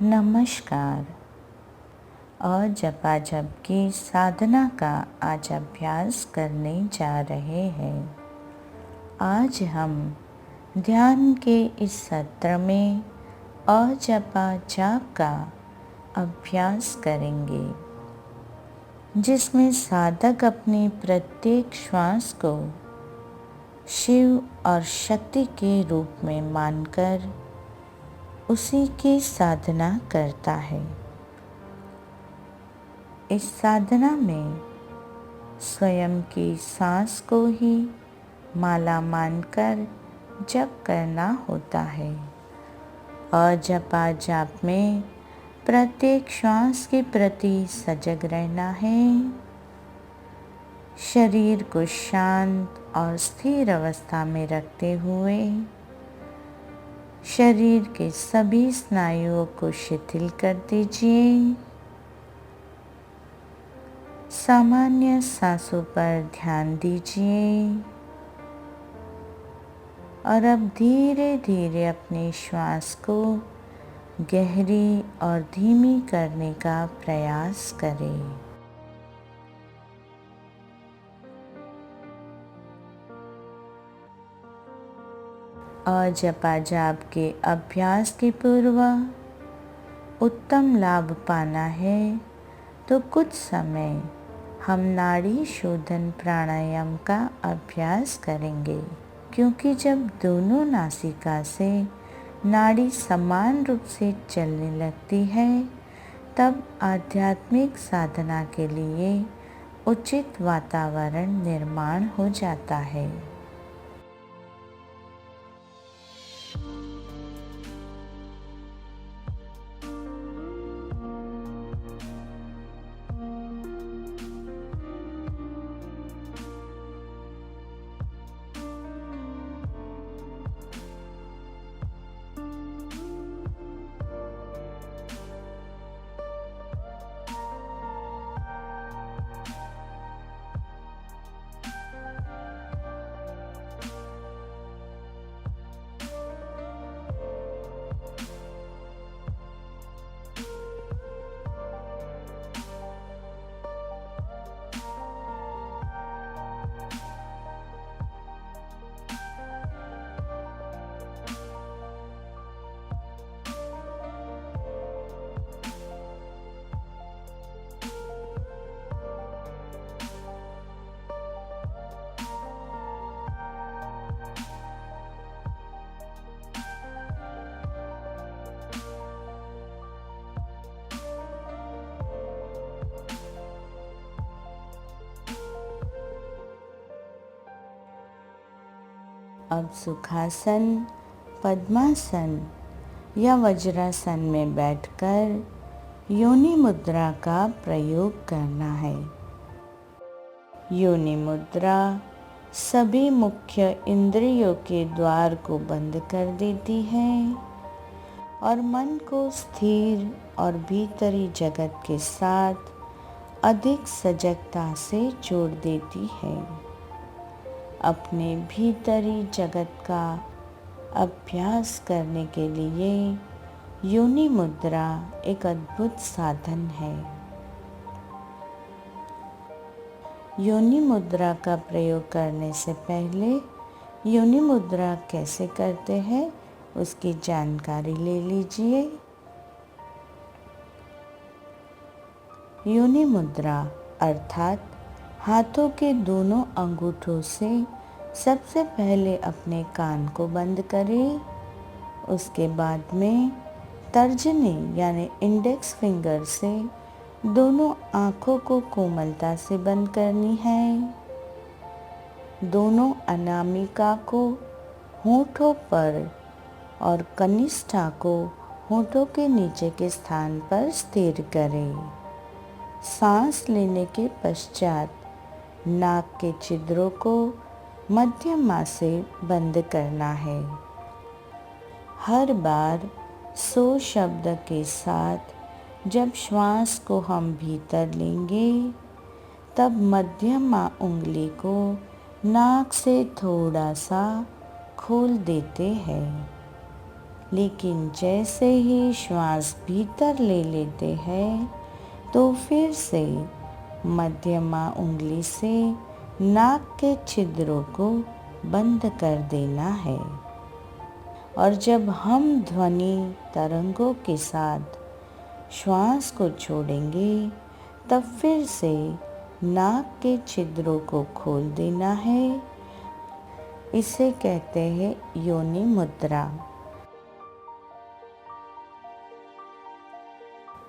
नमस्कार। जपा जप की साधना का आज अभ्यास करने जा रहे हैं। आज हम ध्यान के इस सत्र में जपा जाप का अभ्यास करेंगे, जिसमें साधक अपनी प्रत्येक श्वास को शिव और शक्ति के रूप में मानकर उसी की साधना करता है। इस साधना में स्वयं की सांस को ही माला मानकर जप करना होता है। जपा जाप में प्रत्येक श्वास के प्रति सजग रहना है। शरीर को शांत और स्थिर अवस्था में रखते हुए शरीर के सभी स्नायुओं को शिथिल कर दीजिए। सामान्य सांसों पर ध्यान दीजिए और अब धीरे धीरे अपने श्वास को गहरी और धीमी करने का प्रयास करें। जपा जाप के अभ्यास के पूर्व उत्तम लाभ पाना है तो कुछ समय हम नाड़ी शोधन प्राणायाम का अभ्यास करेंगे, क्योंकि जब दोनों नासिका से नाड़ी समान रूप से चलने लगती है तब आध्यात्मिक साधना के लिए उचित वातावरण निर्माण हो जाता है। अब सुखासन, पद्मासन या वज्रासन में बैठकर योनि मुद्रा का प्रयोग करना है। योनि मुद्रा सभी मुख्य इंद्रियों के द्वार को बंद कर देती है और मन को स्थिर और भीतरी जगत के साथ अधिक सजगता से जोड़ देती है। अपने भीतरी जगत का अभ्यास करने के लिए योनि मुद्रा एक अद्भुत साधन है। योनि मुद्रा का प्रयोग करने से पहले योनि मुद्रा कैसे करते हैं उसकी जानकारी ले लीजिए। योनि मुद्रा अर्थात हाथों के दोनों अंगूठों से सबसे पहले अपने कान को बंद करें। उसके बाद में तर्जनी यानी इंडेक्स फिंगर से दोनों आँखों को कोमलता से बंद करनी है। दोनों अनामिका को होठों पर और कनिष्ठा को होठों के नीचे के स्थान पर स्थिर करें। सांस लेने के पश्चात नाक के छिद्रों को मध्यमा से बंद करना है। हर बार सो शब्द के साथ जब श्वास को हम भीतर लेंगे तब मध्यमा उंगली को नाक से थोड़ा सा खोल देते हैं। लेकिन जैसे ही श्वास भीतर ले लेते हैं तो फिर से मध्यमा उंगली से नाक के छिद्रों को बंद कर देना है। और जब हम ध्वनि तरंगों के साथ श्वास को छोड़ेंगे तब फिर से नाक के छिद्रों को खोल देना है। इसे कहते हैं योनि मुद्रा।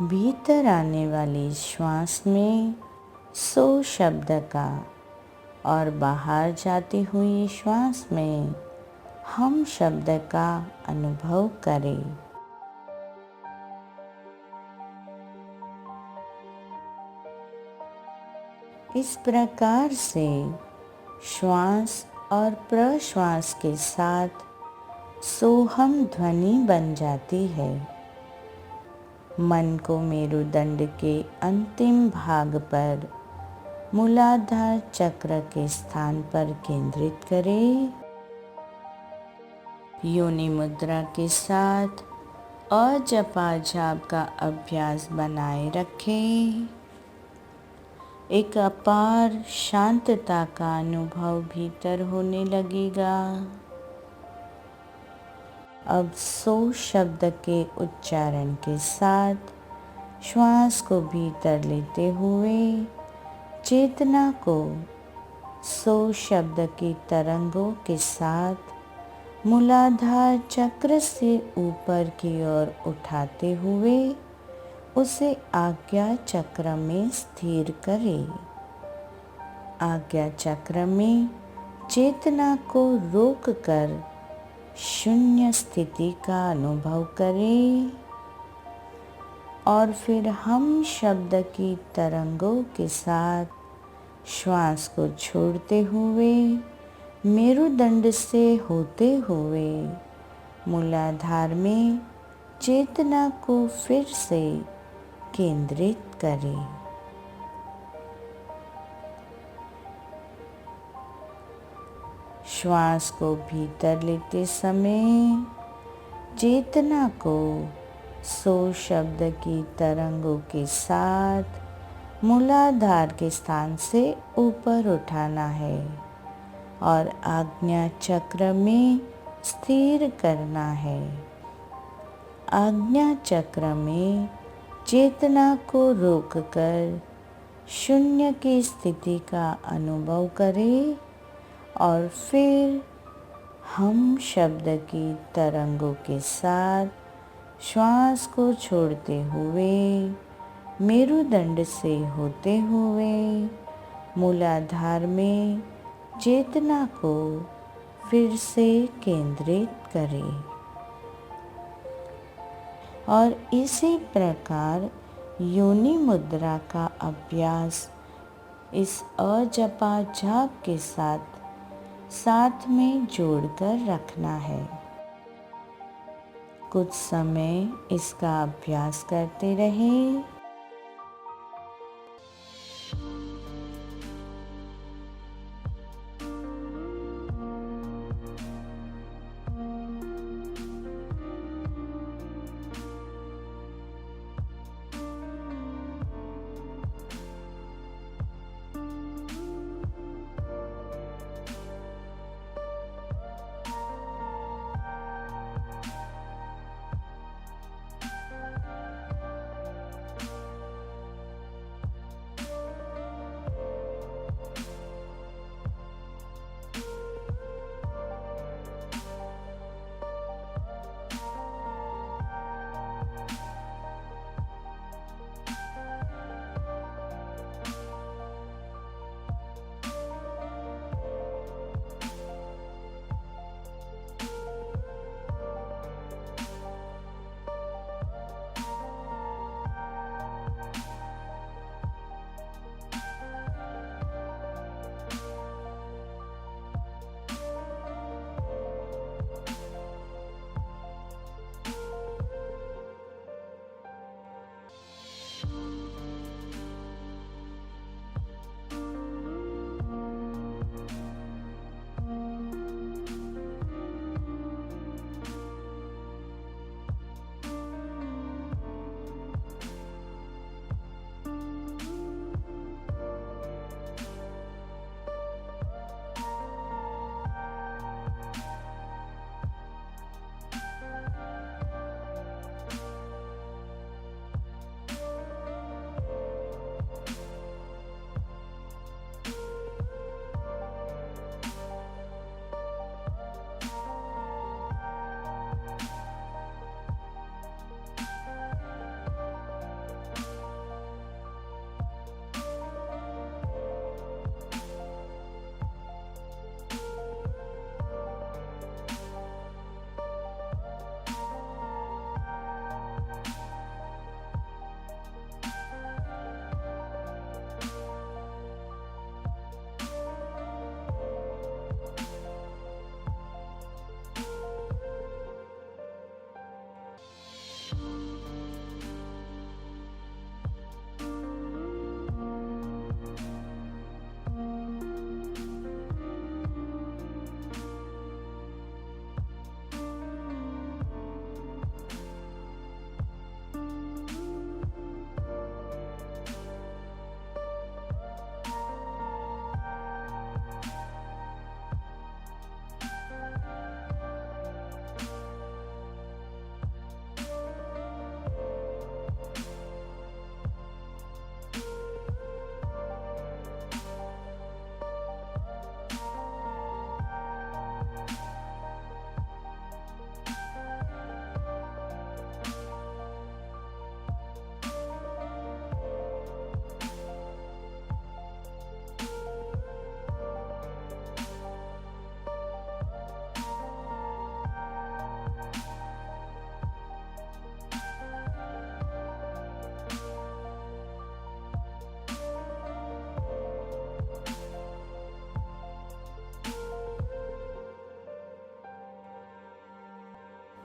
भीतर आने वाली श्वास में सो शब्द का और बाहर जाती हुई श्वास में हम शब्द का अनुभव करें। इस प्रकार से श्वास और प्रश्वास के साथ सोहम ध्वनि बन जाती है। मन को मेरुदंड के अंतिम भाग पर मूलाधार चक्र के स्थान पर केंद्रित करें। योनि मुद्रा के साथ अजपा जाप का अभ्यास बनाए रखें। एक अपार शांतता का अनुभव भीतर होने लगेगा। अब सो शब्द के उच्चारण के साथ श्वास को भीतर लेते हुए चेतना को सो शब्द की तरंगों के साथ मूलाधार चक्र से ऊपर की ओर उठाते हुए उसे आज्ञा चक्र में स्थिर करें। आज्ञा चक्र में चेतना को रोककर शून्य स्थिति का अनुभव करें और फिर हम शब्द की तरंगों के साथ श्वास को छोड़ते हुए मेरुदंड से होते हुए मूलाधार में चेतना को फिर से केंद्रित करें। श्वास को भीतर लेते समय चेतना को सो शब्द की तरंगों के साथ मूलाधार के स्थान से ऊपर उठाना है और आज्ञा चक्र में स्थिर करना है। आज्ञा चक्र में चेतना को रोककर शून्य की स्थिति का अनुभव करें और फिर हम शब्द की तरंगों के साथ श्वास को छोड़ते हुए मेरुदंड से होते हुए मूलाधार में चेतना को फिर से केंद्रित करें। और इसी प्रकार योनि मुद्रा का अभ्यास इस अजपा जाप के साथ में जोड़कर रखना है। कुछ समय इसका अभ्यास करते रहें।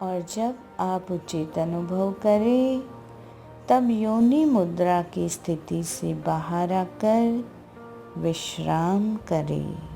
और जब आप उचित अनुभव करें तब योनि मुद्रा की स्थिति से बाहर आकर विश्राम करें।